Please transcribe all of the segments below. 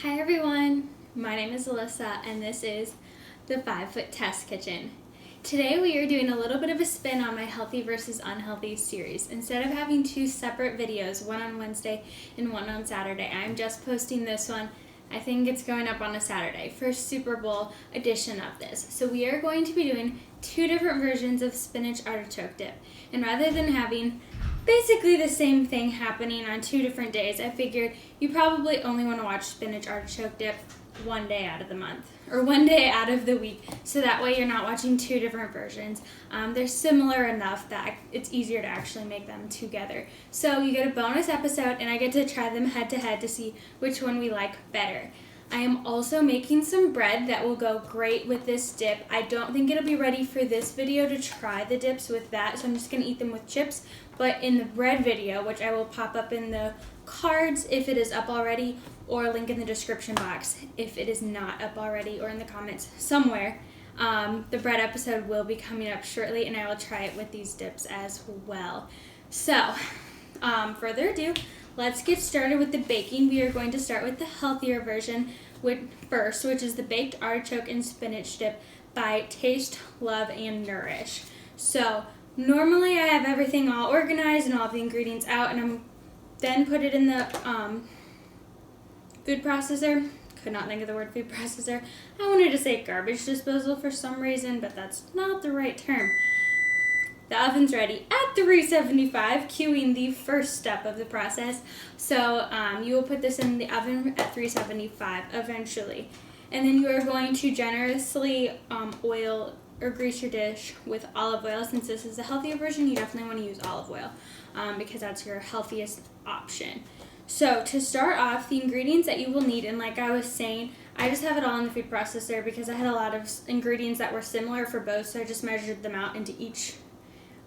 Hi everyone, my name is Alyssa and this is the 5 Foot Test Kitchen. Today we are doing a little bit of a spin on my healthy versus unhealthy series. Instead of having two separate videos, one on Wednesday and one on Saturday, I'm just posting this one. I think it's going up on a Saturday for Super Bowl edition of this. So we are going to be doing two different versions of spinach artichoke dip. And rather than having basically the same thing happening on 2 different days, I figured you probably only want to watch spinach artichoke dip one day out of the month or one day out of the week, so that way you're not watching 2 different versions. They're similar enough that it's easier to actually make them together. So you get a bonus episode and I get to try them head to head to see which one we like better. I am also making some bread that will go great with this dip. I don't think it'll be ready for this video to try the dips with that, so I'm just going to eat them with chips. But in the bread video, which I will pop up in the cards if it is up already, or link in the description box if it is not up already, or in the comments somewhere, the bread episode will be coming up shortly, and I will try it with these dips as well. So, further ado, let's get started with the baking. We are going to start with the healthier version first, which is the baked artichoke and spinach dip by Taste, Love, and Nourish. So normally I have everything all organized and all of the ingredients out, and I'm then put it in the food processor. Could not think of the word food processor. I wanted to say garbage disposal for some reason, but that's not the right term. The oven's ready at 375, cueing the first step of the process. So you will put this in the oven at 375 eventually. And then you are going to generously oil or grease your dish with olive oil. Since this is a healthier version, you definitely want to use olive oil because that's your healthiest option. So to start off, the ingredients that you will need, and like I was saying, I just have it all in the food processor because I had a lot of ingredients that were similar for both, so I just measured them out into each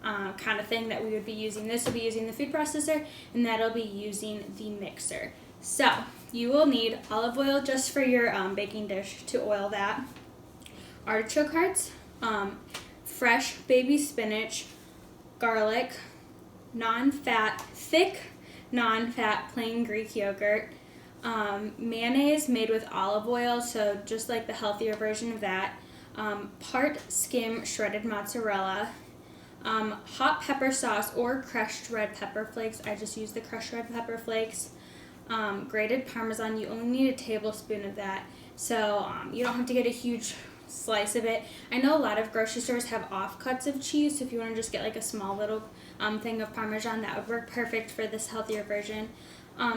kind of thing that we would be using. This will be using the food processor, and that'll be using the mixer. So you will need olive oil just for your baking dish to oil that, artichoke hearts, fresh baby spinach, garlic, thick non-fat plain Greek yogurt, mayonnaise made with olive oil, so just like the healthier version of that, part skim shredded mozzarella, hot pepper sauce or crushed red pepper flakes. I just use the crushed red pepper flakes. Grated Parmesan, you only need a tablespoon of that, so you don't have to get a huge slice of it. I know a lot of grocery stores have offcuts of cheese, so if you want to just get like a small little thing of Parmesan, that would work perfect for this healthier version.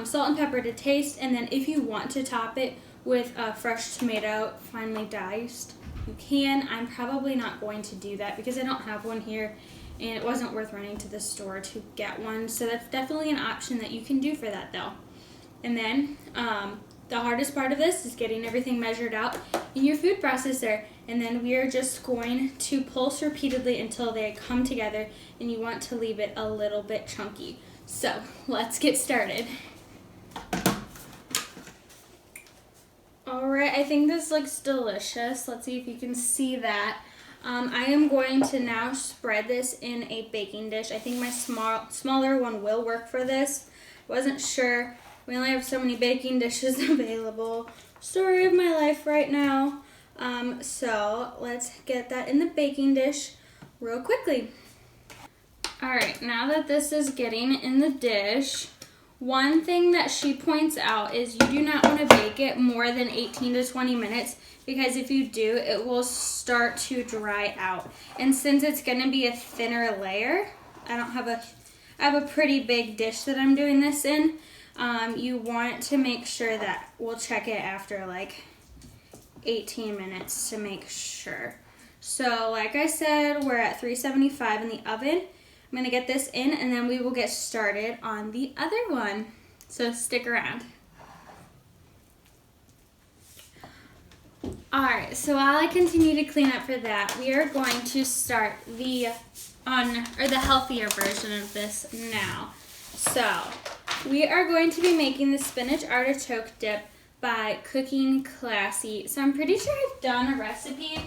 Salt and pepper to taste, and then if you want to top it with a fresh tomato finely diced, you can. I'm probably not going to do that because I don't have one here, and it wasn't worth running to the store to get one, so that's definitely an option that you can do for that though. And then the hardest part of this is getting everything measured out in your food processor, and then we are just going to pulse repeatedly until they come together, and you want to leave it a little bit chunky. So let's get started. Alright, I think this looks delicious. Let's see if you can see that. I am going to now spread this in a baking dish. I think my smaller one will work for this. Wasn't sure. We only have so many baking dishes available. Story of my life right now. So let's get that in the baking dish real quickly. Alright, now that this is getting in the dish, one thing that she points out is you do not want to bake it more than 18 to 20 minutes because if you do, it will start to dry out. And since it's going to be a thinner layer, I have a pretty big dish that I'm doing this in. You want to make sure that we'll check it after like 18 minutes to make sure. So like I said, we're at 375 in the oven. I'm going to get this in and then we will get started on the other one. So stick around. Alright, so while I continue to clean up for that, we are going to start the healthier version of this now. So we are going to be making the spinach artichoke dip by Cooking Classy. So I'm pretty sure I've done a recipe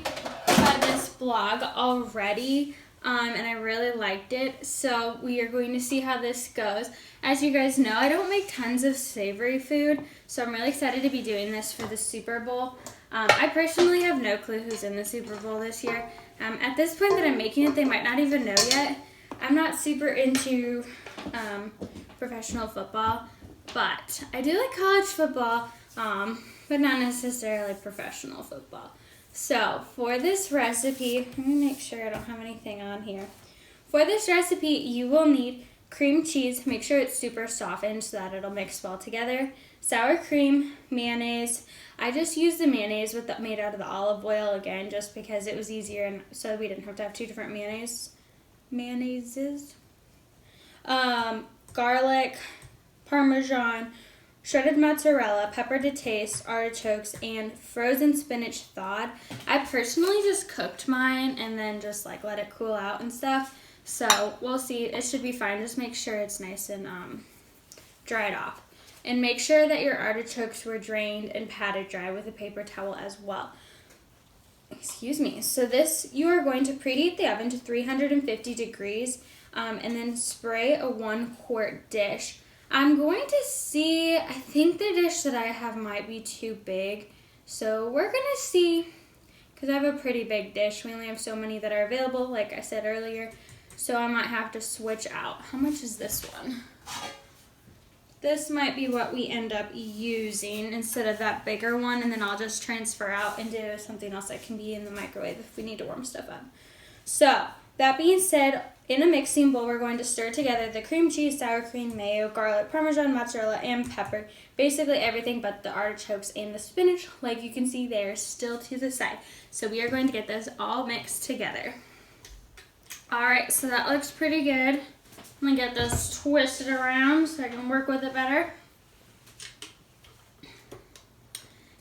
on this blog already, and I really liked it. So we are going to see how this goes. As you guys know, I don't make tons of savory food, so I'm really excited to be doing this for the Super Bowl. I personally have no clue who's in the Super Bowl this year. At this point that I'm making it, they might not even know yet. I'm not super into professional football, but I do like college football, but not necessarily professional football. So for this recipe, let me make sure I don't have anything on here. For this recipe, you will need cream cheese. Make sure it's super softened so that it'll mix well together. Sour cream, mayonnaise. I just used the mayonnaise made out of the olive oil again, just because it was easier and so we didn't have to have two different mayonnaises. Garlic, Parmesan, shredded mozzarella, pepper to taste, artichokes, and frozen spinach thawed. I personally just cooked mine and then just like let it cool out and stuff. So we'll see. It should be fine. Just make sure it's nice and dried off. And make sure that your artichokes were drained and patted dry with a paper towel as well. Excuse me. So this, you are going to preheat the oven to 350 degrees and then spray a 1-quart dish. I'm going to see, I think the dish that I have might be too big. So we're going to see, because I have a pretty big dish. We only have so many that are available, like I said earlier. So I might have to switch out. How much is this one? This might be what we end up using instead of that bigger one, and then I'll just transfer out into something else that can be in the microwave if we need to warm stuff up. So, that being said, in a mixing bowl, we're going to stir together the cream cheese, sour cream, mayo, garlic, Parmesan, mozzarella, and pepper. Basically everything but the artichokes and the spinach. Like you can see, they're still to the side. So we are going to get this all mixed together. Alright, so that looks pretty good. I'm going to get this twisted around so I can work with it better.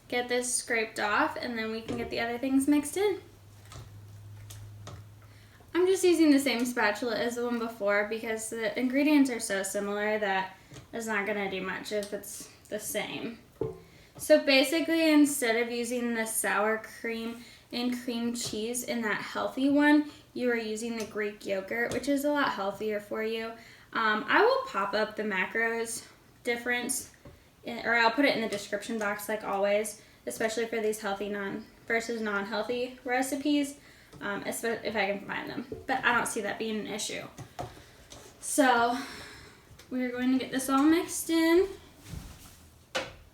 Get this scraped off, and then we can get the other things mixed in. I'm just using the same spatula as the one before because the ingredients are so similar that it's not going to do much if it's the same. So basically, instead of using the sour cream and cream cheese in that healthy one, you are using the Greek yogurt, which is a lot healthier for you. I will pop up the macros difference, or I'll put it in the description box like always, especially for these healthy versus non-healthy recipes, if I can find them. But I don't see that being an issue. So we're going to get this all mixed in.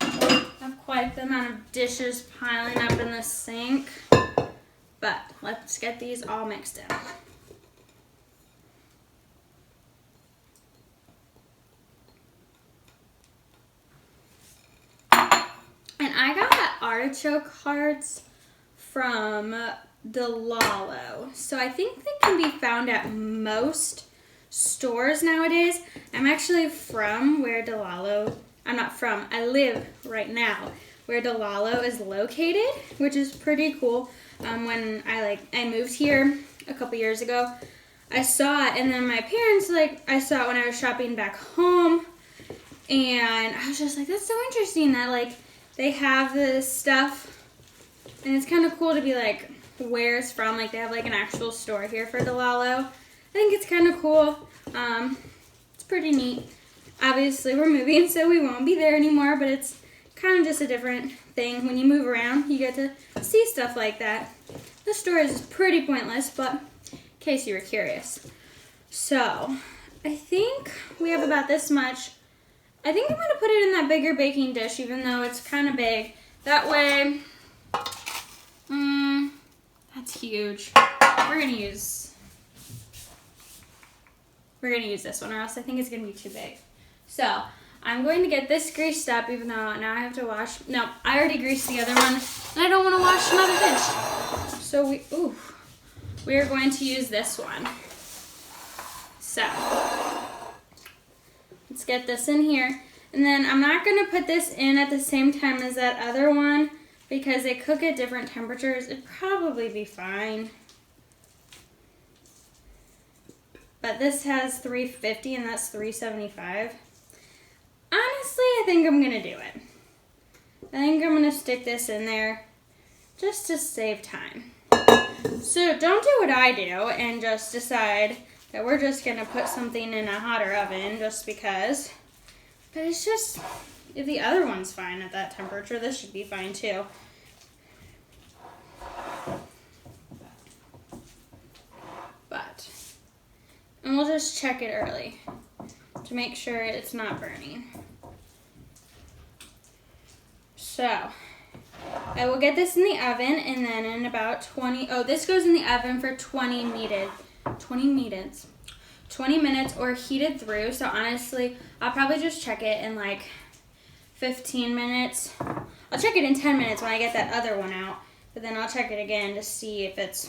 I have quite the amount of dishes piling up in the sink. But let's get these all mixed in. And I got artichoke hearts from DeLallo. So I think they can be found at most stores nowadays. I'm actually from where DeLallo, I live right now where DeLallo is located, which is pretty cool. When I moved here a couple years ago, I saw it, and then my parents, I saw it when I was shopping back home, and I was just like, that's so interesting that, they have this stuff, and it's kind of cool to be, where it's from. They have, an actual store here for DeLallo. I think it's kind of cool. It's pretty neat. Obviously, we're moving, so we won't be there anymore, but it's kind of just a different thing. When you move around, you get to see stuff like that. The store is pretty pointless, but in case you were curious. So, I think we have about this much. I think I'm going to put it in that bigger baking dish, even though it's kind of big. That way, that's huge. We're going to use this one, or else I think it's going to be too big. So, I'm going to get this greased up, even though now I have to wash. No, I already greased the other one, and I don't want to wash another dish. So we are going to use this one. So, let's get this in here. And then I'm not going to put this in at the same time as that other one because they cook at different temperatures. It'd probably be fine. But this has 350 and that's 375. Honestly, I think I'm going to do it. I think I'm going to stick this in there just to save time. So don't do what I do and just decide that we're just gonna put something in a hotter oven just because. But it's just, if the other one's fine at that temperature, this should be fine too. And we'll just check it early to make sure it's not burning. So, I will get this in the oven, and then in about this goes in the oven for 20 minutes or heated through. So honestly, I'll probably just check it in like 15 minutes. I'll check it in 10 minutes when I get that other one out, but then I'll check it again to see if it's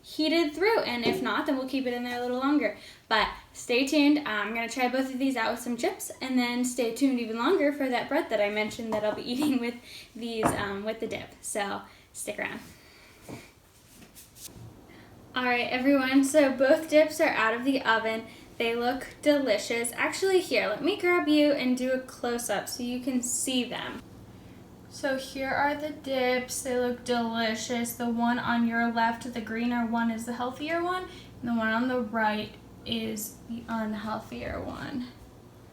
heated through, and if not, then we'll keep it in there a little longer. But stay tuned. I'm going to try both of these out with some chips, and then stay tuned even longer for that bread that I mentioned that I'll be eating with these with the dip. So stick around. Alright everyone, so both dips are out of the oven. They look delicious. Actually, here, let me grab you and do a close-up so you can see them. So here are the dips. They look delicious. The one on your left, the greener one, is the healthier one, and the one on the right is the unhealthier one.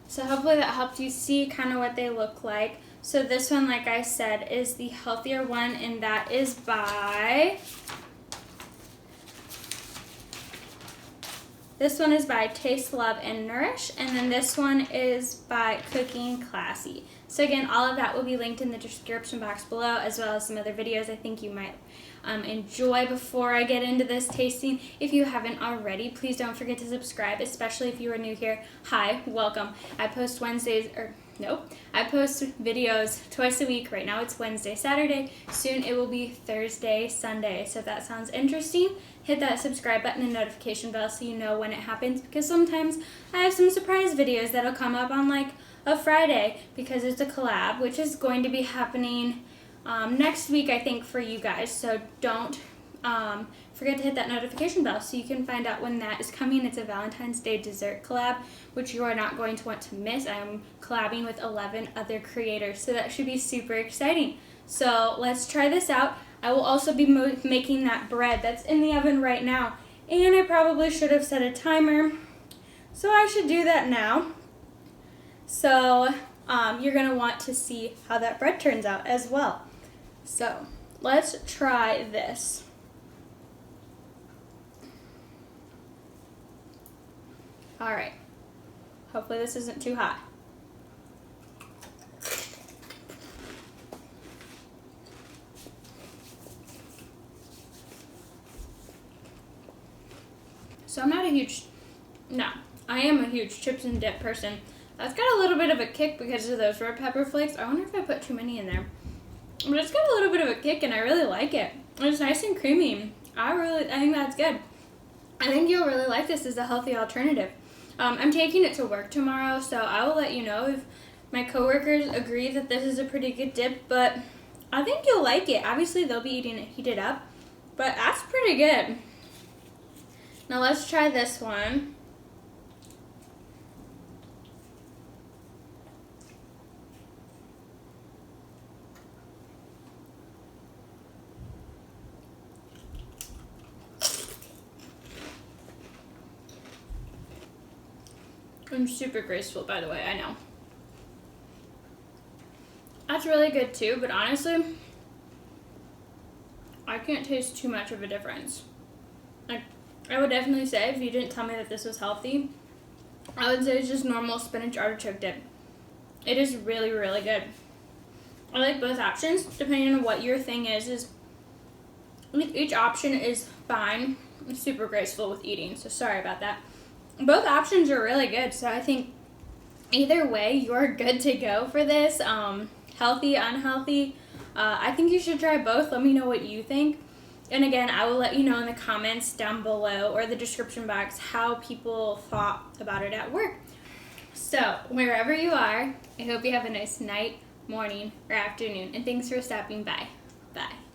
So hopefully that helped you see kind of what they look like. So this one, like I said, is the healthier one, and that is by... This one is by Taste, Love, and Nourish, and then this one is by Cooking Classy. So again, all of that will be linked in the description box below, as well as some other videos I think you might enjoy before I get into this tasting. If you haven't already, please don't forget to subscribe, especially if you are new here. Hi, welcome. I post I post videos twice a week. Right now it's Wednesday, Saturday. Soon it will be Thursday, Sunday. So if that sounds interesting, hit that subscribe button and notification bell so you know when it happens, because sometimes I have some surprise videos that'll come up on like a Friday because it's a collab, which is going to be happening next week, I think, for you guys. So don't forget to hit that notification bell so you can find out when that is coming. It's a Valentine's Day dessert collab, which you are not going to want to miss. I'm collabing with 11 other creators, so that should be super exciting. So let's try this out. I will also be making that bread that's in the oven right now, and I probably should have set a timer, so I should do that now. So you're going to want to see how that bread turns out as well. So let's try this. Alright, hopefully this isn't too hot. So I am a huge chips and dip person. That's got a little bit of a kick because of those red pepper flakes. I wonder if I put too many in there. But it's got a little bit of a kick, and I really like it. It's nice and creamy. I think that's good. I think you'll really like this as a healthy alternative. I'm taking it to work tomorrow, so I will let you know if my coworkers agree that this is a pretty good dip, but I think you'll like it. Obviously, they'll be eating it heated up, but that's pretty good. Now let's try this one. I'm super graceful, by the way, I know. That's really good too, but honestly, I can't taste too much of a difference. Like, I would definitely say, if you didn't tell me that this was healthy, I would say it's just normal spinach artichoke dip. It is really, really good. I like both options, depending on what your thing is each option is fine. I'm super graceful with eating, so sorry about that. Both options are really good, so I think either way, you're good to go for this. Healthy, unhealthy, I think you should try both. Let me know what you think. And again, I will let you know in the comments down below or the description box how people thought about it at work. So, wherever you are, I hope you have a nice night, morning, or afternoon, and thanks for stopping by. Bye.